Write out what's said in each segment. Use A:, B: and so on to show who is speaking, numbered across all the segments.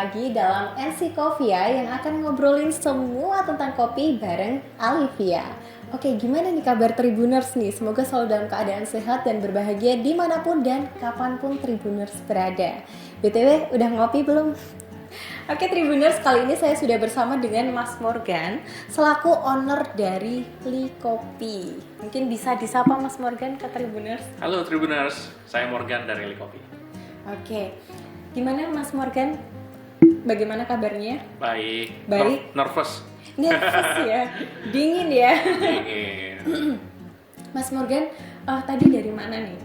A: lagi dalam Ensikofia yang akan ngobrolin semua tentang kopi bareng Alivia. Oke, gimana nih kabar Tribuners nih? Semoga selalu dalam keadaan sehat dan berbahagia dimanapun dan kapanpun Tribuners berada. BTW, udah ngopi belum? Oke Tribuners, kali ini saya sudah bersama dengan Mas Morgan selaku owner dari Li Kopi. Mungkin bisa disapa Mas Morgan ke Tribuners.
B: Halo Tribuners, saya Morgan dari Li Kopi.
A: Oke, gimana Mas Morgan? Bagaimana kabarnya?
B: Baik. Nervous.
A: Nervous ya, dingin ya.
B: Dingin.
A: Mas Morgan, tadi dari mana nih?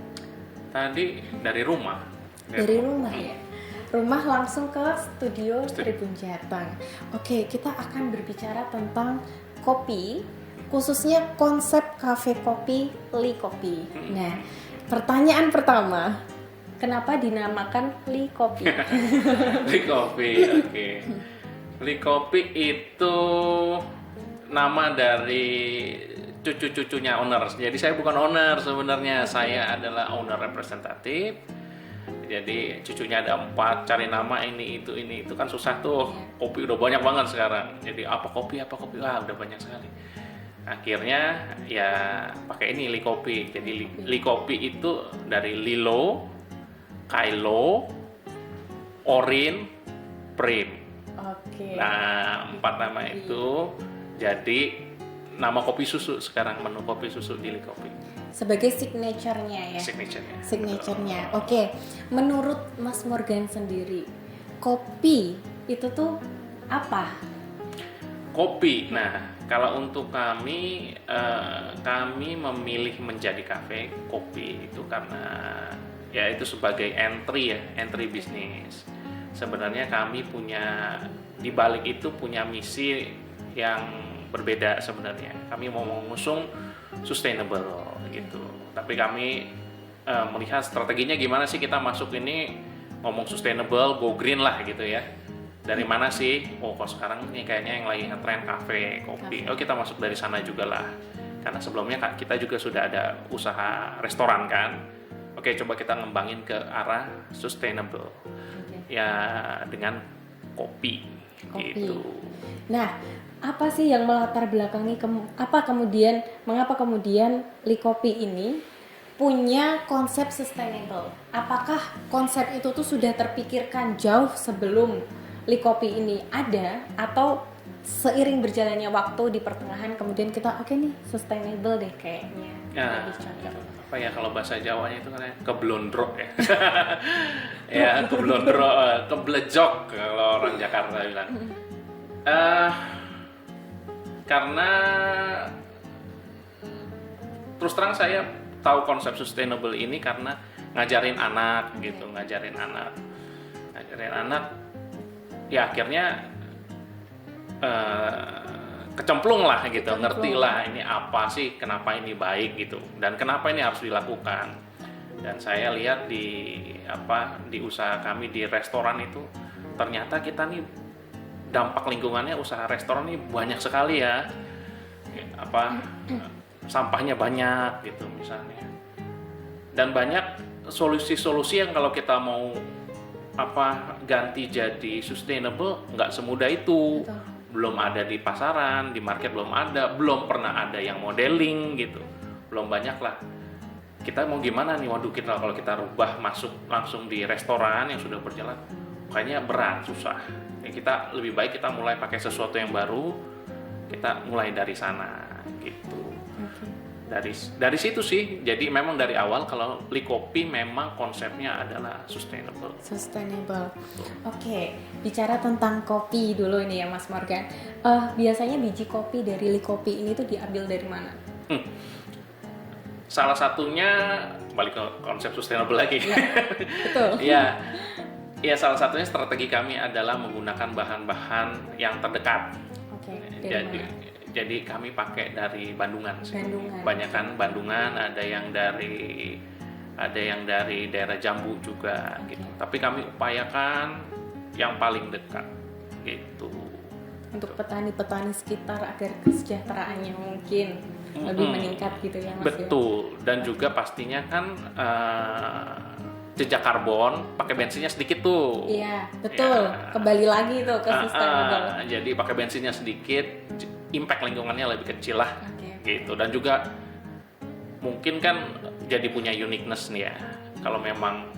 B: Tadi dari rumah.
A: Dari rumah ya. Rumah langsung ke studio Tribun Jateng. Oke, kita akan berbicara tentang kopi, khususnya konsep kafe kopi Li Kopi. Nah, pertanyaan pertama, kenapa dinamakan Li Kopi?
B: Li Kopi, oke. Li Kopi itu nama dari cucu-cucunya owner. Jadi saya bukan owner sebenarnya, saya adalah owner representatif. Jadi cucunya ada 4, cari nama ini itu kan susah tuh. Kopi udah banyak banget sekarang. Jadi apa kopi, wah udah banyak sekali. Akhirnya ya pakai ini Li Kopi. Jadi Li Kopi itu dari Lilo, Kylo, Orin, Prim.
A: Oke.
B: Nah 4 nama itu jadi nama kopi susu sekarang, menu kopi susu di Li Kopi.
A: Sebagai signature-nya ya. Signature-nya. Oke. Menurut Mas Morgan sendiri, kopi itu tuh apa?
B: Kopi. Nah, kalau untuk kami memilih menjadi kafe kopi itu karena ya itu sebagai entry bisnis. Sebenarnya kami punya di balik itu punya misi yang berbeda sebenarnya. Kami mau mengusung sustainable gitu. Tapi kami melihat strateginya gimana sih kita masuk ini ngomong sustainable, go green lah gitu ya. Dari mana sih? Oh, kok sekarang nih kayaknya yang lagi ngetren kafe, kopi. Oh, kita masuk dari sana juga lah. Karena sebelumnya kita juga sudah ada usaha restoran kan. Oke, coba kita ngembangin ke arah sustainable. Ya dengan kopi. Gitu.
A: Nah, apa sih yang melatar belakangi mengapa kemudian Li Kopi ini punya konsep sustainable? Apakah konsep itu tuh sudah terpikirkan jauh sebelum Li Kopi ini ada, atau seiring berjalannya waktu di pertengahan kemudian kita oke nih sustainable deh kayaknya.
B: Ya, apa ya kalau bahasa Jawanya itu kan keblondrok ya. Ya, keblondrok, keblejok kalau orang Jakarta bilang. Karena terus terang saya tahu konsep sustainable ini karena ngajarin anak ya akhirnya kecemplung lah gitu, ngerti lah ini apa sih, kenapa ini baik gitu dan kenapa ini harus dilakukan. Dan saya lihat di usaha kami di restoran itu ternyata kita nih dampak lingkungannya usaha restoran ini banyak sekali ya, sampahnya banyak gitu misalnya, dan banyak solusi-solusi yang kalau kita mau ganti jadi sustainable nggak semudah itu. Betul. Belum ada di pasaran, di market belum ada, belum pernah ada yang modeling gitu, belum banyak lah. Kita mau gimana nih, kalau kita rubah masuk langsung di restoran yang sudah berjalan kayaknya berat, susah. Ya kita lebih baik kita mulai pakai sesuatu yang baru, kita mulai dari sana gitu. Dari situ sih, jadi memang dari awal kalau Li Kopi memang konsepnya adalah sustainable.
A: Oke, bicara tentang kopi dulu ini ya Mas Morgan. Biasanya biji kopi dari Li Kopi ini tuh diambil dari mana?
B: Salah satunya balik ke konsep sustainable lagi.
A: Ya, betul.
B: Ya, salah satunya strategi kami adalah menggunakan bahan-bahan yang terdekat.
A: Oke.
B: Jadi kami pakai dari Bandungan sih. Banyakan Bandungan, ada yang dari daerah Jambu juga gitu. Tapi kami upayakan yang paling dekat gitu.
A: Untuk petani-petani sekitar agar kesejahteraannya mungkin lebih meningkat gitu ya Mas.
B: Betul. Dan juga pastinya kan jejak karbon, pakai bensinnya sedikit tuh.
A: Iya, betul.
B: Ya.
A: Kembali lagi tuh ke sustainable.
B: Jadi pakai bensinnya sedikit, impact lingkungannya lebih kecil lah.
A: Oke.
B: Gitu. Dan juga mungkin kan jadi punya uniqueness nih ya. Kalau memang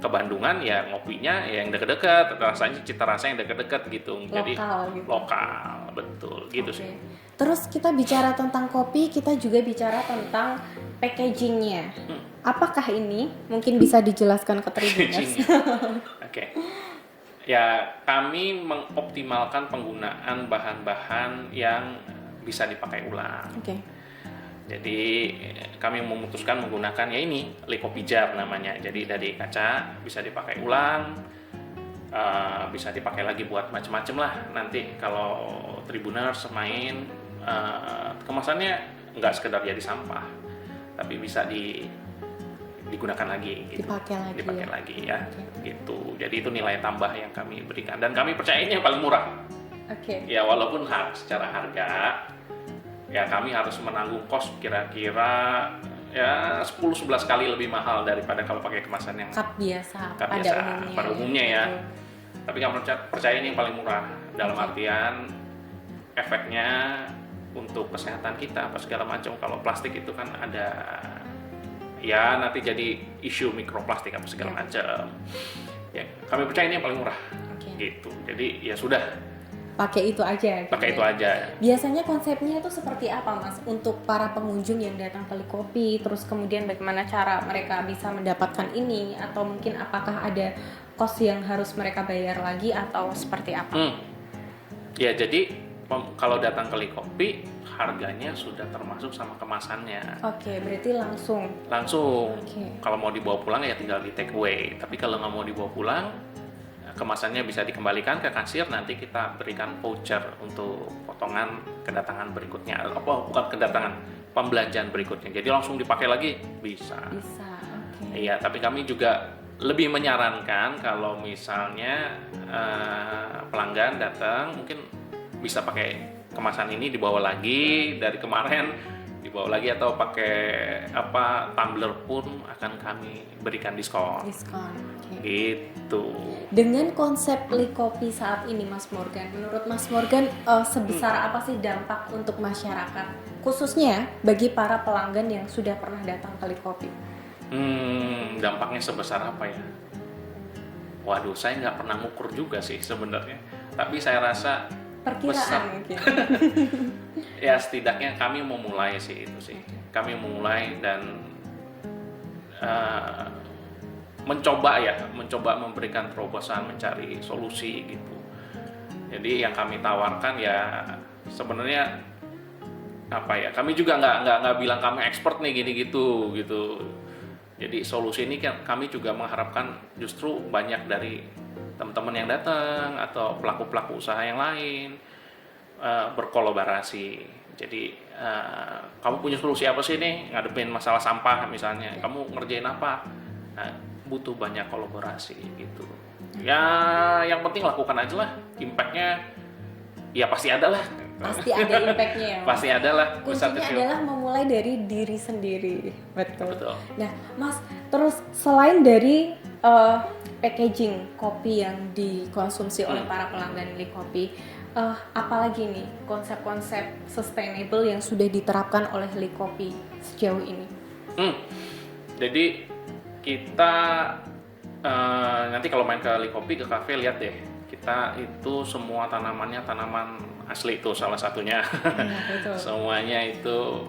B: ke Bandungan ya ngopinya ya yang deket-deket, rasanya cita rasa yang deket-deket gitu. Jadi
A: Lokal gitu.
B: lokal, betul gitu
A: Oke.
B: sih.
A: Terus kita bicara tentang kopi, kita juga bicara tentang packagingnya. Apakah ini mungkin bisa dijelaskan ke Tribuners?
B: Packagingnya. Oke. Ya, kami mengoptimalkan penggunaan bahan-bahan yang bisa dipakai ulang.
A: Oke.
B: Jadi kami memutuskan menggunakan ya ini Licopi jar namanya. Jadi dari kaca bisa dipakai ulang, bisa dipakai lagi buat macam-macam lah. Nanti kalau Tribuners main, kemasannya nggak sekedar jadi sampah, tapi bisa digunakan lagi gitu.
A: Dipakai
B: lagi ya.
A: Oke.
B: Gitu. Jadi itu nilai tambah yang kami berikan dan kami percaya ini yang paling murah.
A: Oke.
B: Ya walaupun secara harga ya kami harus menanggung kos kira-kira ya 10-11 kali lebih mahal daripada kalau pakai kemasan yang
A: Cup biasa
B: cup
A: pada
B: biasa,
A: umumnya.
B: pada umumnya ya.
A: Betul.
B: Tapi kami percaya ini yang paling murah dalam
A: Oke.
B: artian efeknya untuk kesehatan kita apa segala macam. Kalau plastik itu kan ada ya nanti jadi isu mikroplastik apa segala
A: Ya.
B: macam. Ya, kami percaya ini yang paling murah.
A: Oke.
B: Gitu. Jadi ya sudah,
A: Pakai itu aja.
B: pakai
A: gitu
B: itu
A: ya.
B: aja.
A: Biasanya konsepnya itu seperti apa, Mas? Untuk para pengunjung yang datang ke Licopi, terus kemudian bagaimana cara mereka bisa mendapatkan ini, atau mungkin apakah ada kos yang harus mereka bayar lagi atau seperti apa?
B: Ya jadi kalau datang ke Licopi harganya sudah termasuk sama kemasannya.
A: Oke, berarti langsung. Oke.
B: Kalau mau dibawa pulang ya tinggal di take away. Tapi kalau nggak mau dibawa pulang, kemasannya bisa dikembalikan ke kasir. Nanti kita berikan voucher untuk potongan kedatangan berikutnya. Bukan kedatangan, pembelanjaan berikutnya. Jadi langsung dipakai lagi bisa.
A: Bisa. Oke.
B: Iya, tapi kami juga lebih menyarankan kalau misalnya pelanggan datang mungkin bisa pakai kemasan ini dibawa lagi dari kemarin dibawa lagi atau pakai tumbler pun akan kami berikan diskon.
A: Diskon. Oke.
B: Gitu.
A: Dengan konsep Licopi saat ini, Mas Morgan, menurut Mas Morgan sebesar apa sih dampak untuk masyarakat, khususnya bagi para pelanggan yang sudah pernah datang ke Licopi?
B: Dampaknya sebesar apa ya? Waduh, saya nggak pernah ngukur juga sih sebenarnya. Tapi saya rasa
A: Perkiraan
B: besar.
A: mungkin.
B: Ya setidaknya kami memulai sih itu sih. Kami memulai dan mencoba memberikan terobosan, mencari solusi gitu. Jadi yang kami tawarkan ya sebenarnya apa ya? Kami juga nggak bilang kami expert nih gini gitu. Jadi solusi ini kan kami juga mengharapkan justru banyak dari teman-teman yang datang atau pelaku-pelaku usaha yang lain berkolaborasi. Jadi kamu punya solusi apa sih nih ngadepin masalah sampah misalnya? Kamu ngerjain apa? Nah, butuh banyak kolaborasi gitu. Ya yang penting lakukan aja lah. Impactnya ya pasti ada lah.
A: Pasti ada impactnya ya, Mas?
B: Pasti ada lah. Besar
A: Kuncinya
B: kecil.
A: adalah memulai dari diri sendiri. Betul.
B: Betul.
A: Nah, Mas, terus selain dari packaging kopi yang dikonsumsi oleh para pelanggan Licopi, apalagi nih konsep-konsep sustainable yang sudah diterapkan oleh Licopi sejauh ini?
B: Jadi kita nanti kalau main ke Licopi ke kafe lihat deh, kita itu semua tanamannya tanaman asli itu salah satunya.
A: Betul.
B: Semuanya itu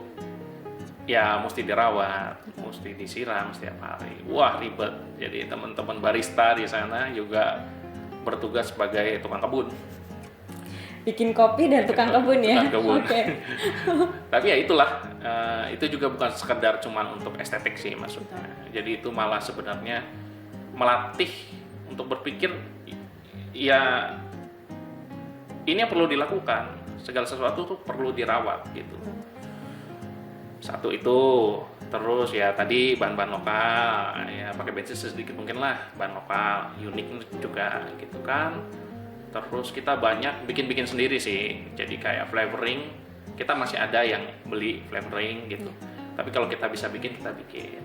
B: ya mesti dirawat, mesti disiram setiap hari. Wah ribet. Jadi teman-teman barista di sana juga bertugas sebagai tukang kebun.
A: Bikin kopi dan tukang kebun ya?
B: Tukang kebun.
A: Oke.
B: Tapi ya itulah, itu juga bukan sekedar cuman untuk estetik sih maksudnya. Jadi itu malah sebenarnya melatih untuk berpikir ya ini yang perlu dilakukan. Segala sesuatu tuh perlu dirawat gitu. Satu itu, terus ya tadi bahan-bahan lokal, ya pakai bensin sedikit mungkin lah, bahan lokal, unik juga gitu kan. Terus kita banyak bikin-bikin sendiri sih, jadi kayak flavoring, kita masih ada yang beli flavoring gitu. Tapi kalau kita bisa bikin, kita bikin.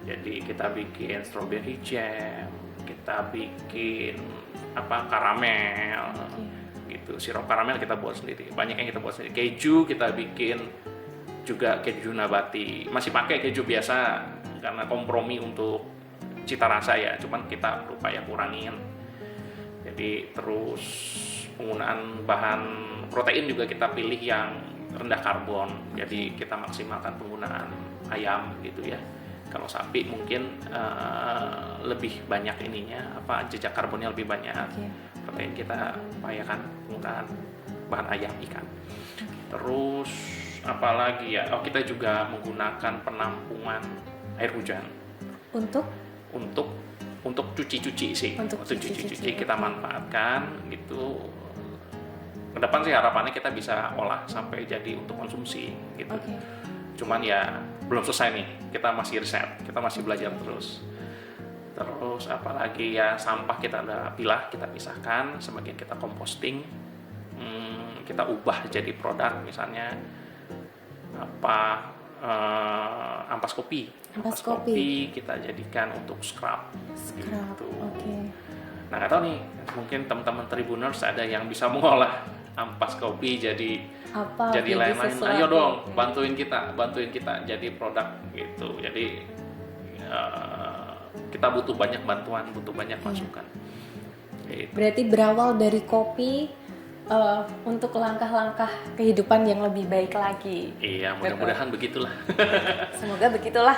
B: Jadi kita bikin strawberry jam, kita bikin karamel, gitu. Sirup karamel kita buat sendiri, banyak yang kita buat sendiri. Keju kita bikin juga keju nabati, masih pakai keju biasa karena kompromi untuk cita rasa ya, cuman kita berupaya kurangin. Jadi terus penggunaan bahan protein juga kita pilih yang rendah karbon, jadi kita maksimalkan penggunaan ayam gitu ya. Kalau sapi mungkin lebih banyak jejak karbonnya lebih banyak. Protein kita upayakan penggunaan bahan ayam, ikan. Terus apalagi ya, kita juga menggunakan penampungan air hujan untuk cuci-cuci sih. Untuk cuci-cuci kita manfaatkan gitu. Ke depan sih harapannya kita bisa olah sampai jadi untuk konsumsi gitu. Cuman ya belum selesai nih, kita masih riset, kita masih belajar terus. Terus apalagi ya, sampah kita udah pilah, kita pisahkan, sebagian kita composting, kita ubah jadi produk, misalnya ampas kopi kita jadikan untuk scrub gitu. Nah, nggak tahu nih, mungkin teman-teman Tribuners ada yang bisa mengolah ampas kopi jadi lain-lain. Ayo dong, bantuin kita jadi produk gitu. Jadi kita butuh banyak bantuan, butuh banyak masukan. Gitu.
A: Berarti berawal dari kopi untuk langkah-langkah kehidupan yang lebih baik lagi.
B: Iya, mudah-mudahan begitulah.
A: Semoga begitulah.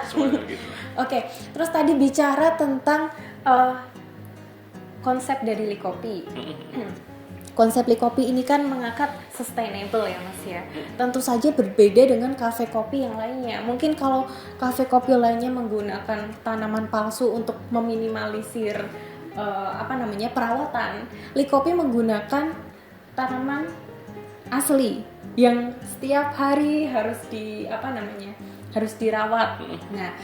A: Oke, terus tadi bicara tentang konsep dari Likopi. Konsep Likopi ini kan mengangkat sustainable ya Mas ya. Tentu saja berbeda dengan kafe kopi yang lainnya. Mungkin kalau kafe kopi lainnya menggunakan tanaman palsu untuk meminimalisir perawatan, Likopi menggunakan tanaman asli yang setiap hari harus dirawat. Nah,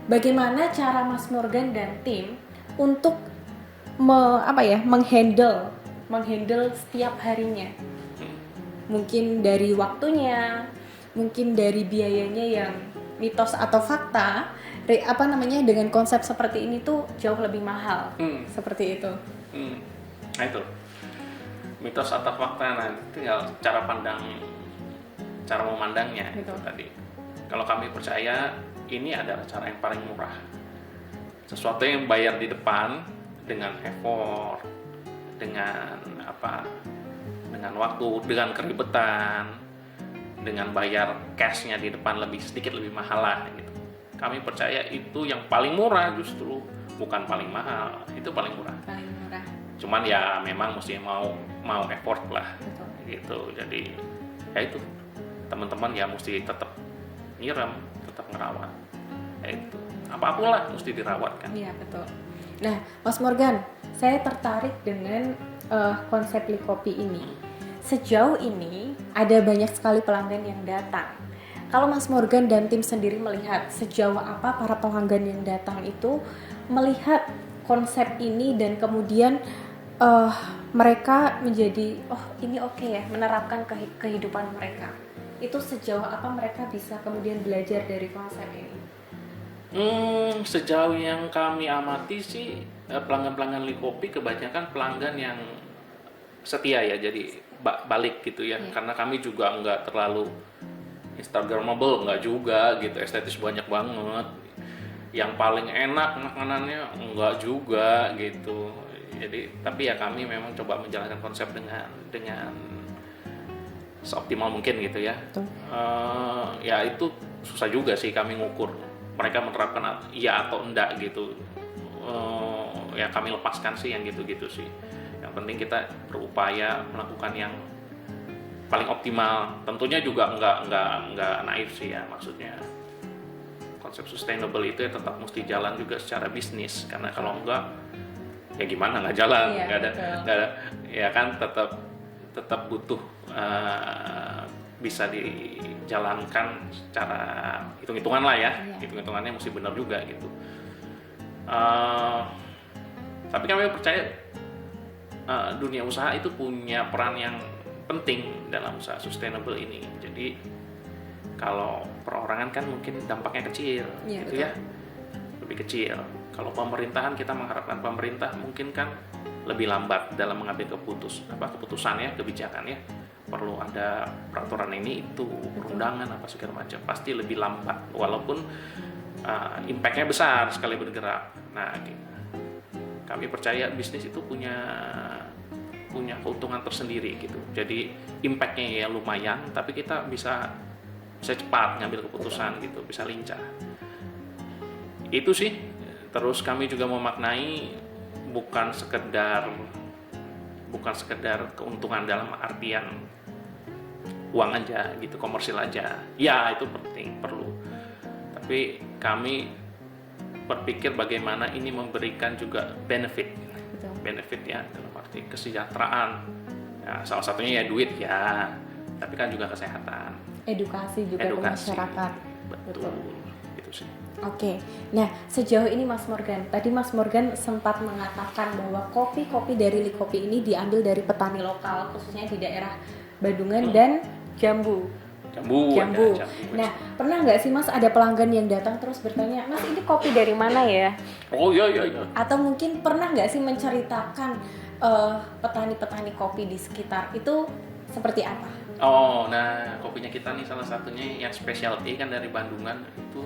A: bagaimana cara Mas Morgan dan tim untuk menghandle setiap harinya? Mungkin dari waktunya, mungkin dari biayanya yang mitos atau fakta, dengan konsep seperti ini tuh jauh lebih mahal. Seperti itu.
B: Nah itu mitos atau fakta, tinggal cara memandangnya itu tadi. Kalau kami percaya ini adalah cara yang paling murah, sesuatu yang bayar di depan dengan effort, dengan waktu, dengan keribetan, dengan bayar cashnya di depan sedikit lebih mahal lah gitu. Kami percaya itu yang paling murah, justru bukan paling mahal, itu paling murah. Cuman ya memang mesti mau effort lah. Betul. Gitu. Jadi ya itu, teman-teman ya mesti tetap nyiram, tetap ngerawat. Ya itu, apapun lah mesti dirawat kan.
A: Iya betul. Nah, Mas Morgan, saya tertarik dengan konsep Likopi ini. Sejauh ini ada banyak sekali pelanggan yang datang. Kalau Mas Morgan dan tim sendiri melihat sejauh apa para pelanggan yang datang itu melihat konsep ini dan kemudian mereka menjadi ini oke ya, menerapkan kehidupan mereka. Itu sejauh apa mereka bisa kemudian belajar dari konsep ini?
B: Sejauh yang kami amati sih, pelanggan-pelanggan Likopi kebanyakan pelanggan yang setia ya, jadi balik gitu ya. Karena kami juga nggak terlalu instagramable, nggak juga gitu, estetis banyak banget. Yang paling enak makanannya nggak juga gitu. Jadi tapi ya kami memang coba menjalankan konsep dengan seoptimal mungkin gitu ya. Ya itu susah juga sih kami ngukur mereka menerapkan iya atau enggak gitu. Ya kami lepaskan sih yang gitu-gitu sih. Yang penting kita berupaya melakukan yang paling optimal. Tentunya juga nggak naif sih ya, maksudnya konsep sustainable itu ya tetap mesti jalan juga secara bisnis, karena kalau enggak ya gimana, nggak jalan. Nggak ada ya kan, tetap butuh bisa dijalankan secara hitung-hitungan lah ya. Hitung-hitungannya mesti benar juga gitu. Tapi kami percaya dunia usaha itu punya peran yang penting dalam usaha sustainable ini. Jadi kalau perorangan kan mungkin dampaknya kecil gitu ya. lebih kecil. Kalau pemerintahan, kita mengharapkan pemerintah mungkin kan lebih lambat dalam mengambil keputusan ya, kebijakan ya. Perlu ada peraturan ini itu, perundangan apa segala macam, pasti lebih lambat walaupun impact-nya besar sekali bergerak. Nah, kami percaya bisnis itu punya keuntungan tersendiri gitu. Jadi impact-nya ya lumayan, tapi kita bisa cepat ngambil keputusan gitu, bisa lincah. Itu sih. Terus kami juga memaknai bukan sekedar keuntungan dalam artian uang aja gitu, komersil aja. Ya, itu penting, perlu. Tapi kami berpikir bagaimana ini memberikan juga benefit.
A: Betul.
B: Benefit ya, dalam arti kesejahteraan. Ya, salah satunya ya duit ya, tapi kan juga kesehatan.
A: Edukasi juga ke masyarakat.
B: Betul. Itu sih.
A: Oke, nah sejauh ini Mas Morgan, tadi Mas Morgan sempat mengatakan bahwa kopi-kopi dari Likopi ini diambil dari petani lokal, khususnya di daerah Bandungan dan Jambu.
B: Jambu.
A: Nah, pernah nggak sih Mas ada pelanggan yang datang terus bertanya, Mas ini kopi dari mana ya?
B: Oh iya.
A: Atau mungkin pernah nggak sih menceritakan petani-petani kopi di sekitar itu seperti apa?
B: Oh, nah kopinya kita nih salah satunya yang specialty kan dari Bandungan itu.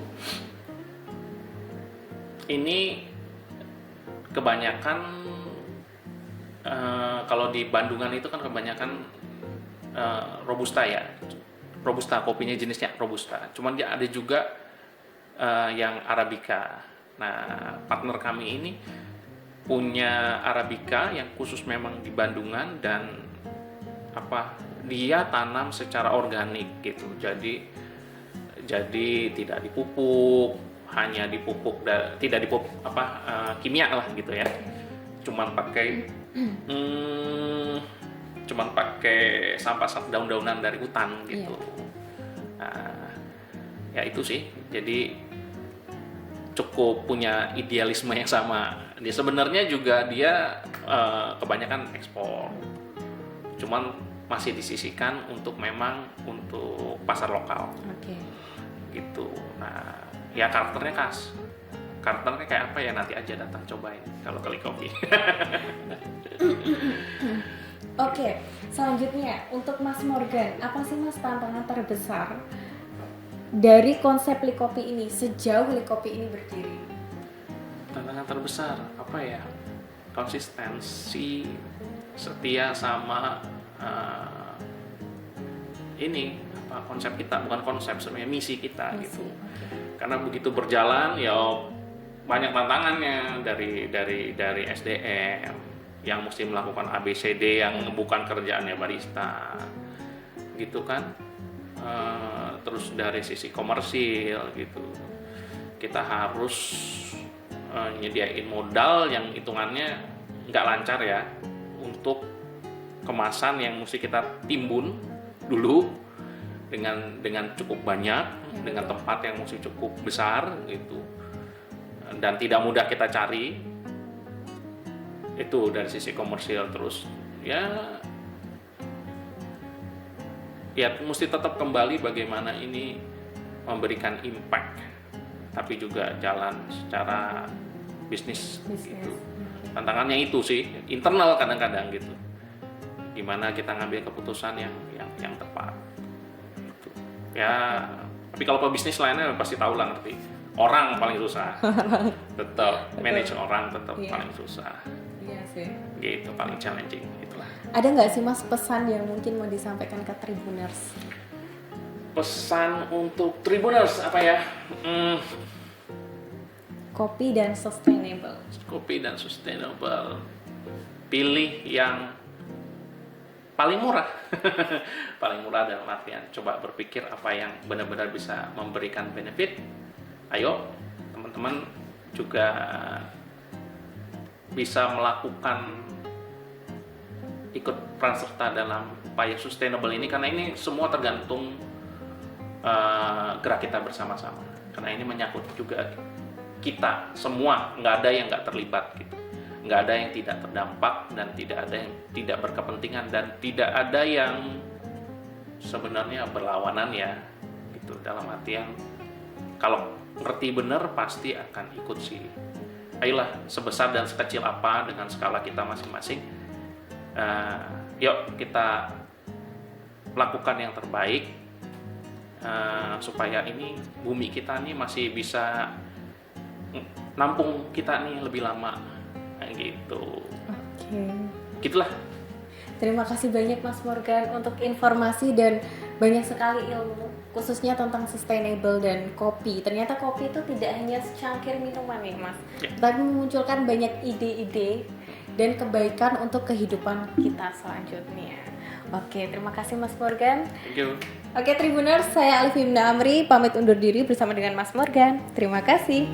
B: Ini kebanyakan kalau di Bandungan itu kan kebanyakan Robusta ya. Robusta, kopinya jenisnya Robusta. Cuman dia ada juga yang Arabica. Nah, partner kami ini punya Arabica yang khusus memang di Bandungan dan dia tanam secara organik gitu. Jadi tidak dipupuk, hanya tidak dipupuk kimia lah gitu ya. Cuman pakai sampah daun-daunan dari hutan gitu. Nah, ya itu sih. Jadi cukup punya idealisme yang sama. Dia sebenarnya juga kebanyakan ekspor. Cuman masih disisihkan untuk pasar lokal.
A: Oke.
B: Gitu. Nah, ya karakternya khas. Karakternya kayak apa ya, nanti aja datang cobain kalau ke Likopi.
A: Oke, selanjutnya untuk Mas Morgan, apa sih Mas tantangan terbesar dari konsep Likopi ini sejauh Likopi ini berdiri?
B: Tantangan terbesar apa ya? Konsistensi, setia sama konsep kita, bukan konsep sebenarnya misi kita gitu. Karena begitu berjalan ya banyak tantangannya dari SDM yang mesti melakukan ABCD yang bukan kerjaannya barista gitu kan. Terus dari sisi komersil gitu, kita harus nyediain modal yang hitungannya nggak lancar ya, untuk kemasan yang mesti kita timbun dulu dengan cukup banyak, dengan tempat yang mesti cukup besar gitu, dan tidak mudah kita cari. Itu dari sisi komersial. Terus ya mesti tetap kembali bagaimana ini memberikan impact, tapi juga jalan secara bisnis. Gitu. Tantangannya itu sih internal kadang-kadang gitu, gimana kita ngambil keputusan yang tepat gitu. Ya, tapi kalau pebisnis lainnya pasti tahu lah, ngerti. Orang paling susah. Tetap manage orang tetap paling susah.
A: Iya sih.
B: Gitu, paling challenging itulah.
A: Ada nggak sih Mas pesan yang mungkin mau disampaikan ke Tribuners?
B: Pesan untuk Tribuners apa ya?
A: Kopi dan sustainable.
B: Kopi dan sustainable. Pilih yang paling murah. Paling murah dalam artian coba berpikir apa yang benar-benar bisa memberikan benefit. Ayo teman-teman juga bisa melakukan, ikut peran serta dalam upaya sustainable ini, karena ini semua tergantung gerak kita bersama-sama, karena ini menyangkut juga kita semua, nggak ada yang nggak terlibat gitu, nggak ada yang tidak terdampak, dan tidak ada yang tidak berkepentingan, dan tidak ada yang sebenarnya berlawanan ya gitu, dalam artian kalau ngerti bener pasti akan ikut sih. Ayolah, sebesar dan sekecil apa dengan skala kita masing-masing, yuk kita lakukan yang terbaik, supaya ini bumi kita nih masih bisa nampung kita nih lebih lama, gitu.
A: Oke.
B: Gitulah.
A: Terima kasih banyak Mas Morgan untuk informasi dan banyak sekali ilmu khususnya tentang sustainable dan kopi. Ternyata kopi itu tidak hanya secangkir minuman nih Mas, tapi memunculkan banyak ide-ide dan kebaikan untuk kehidupan kita selanjutnya. Oke, terima kasih Mas Morgan.
B: Thank you.
A: Oke Tribuners, saya Alif Himna Amri pamit undur diri bersama dengan Mas Morgan. Terima kasih.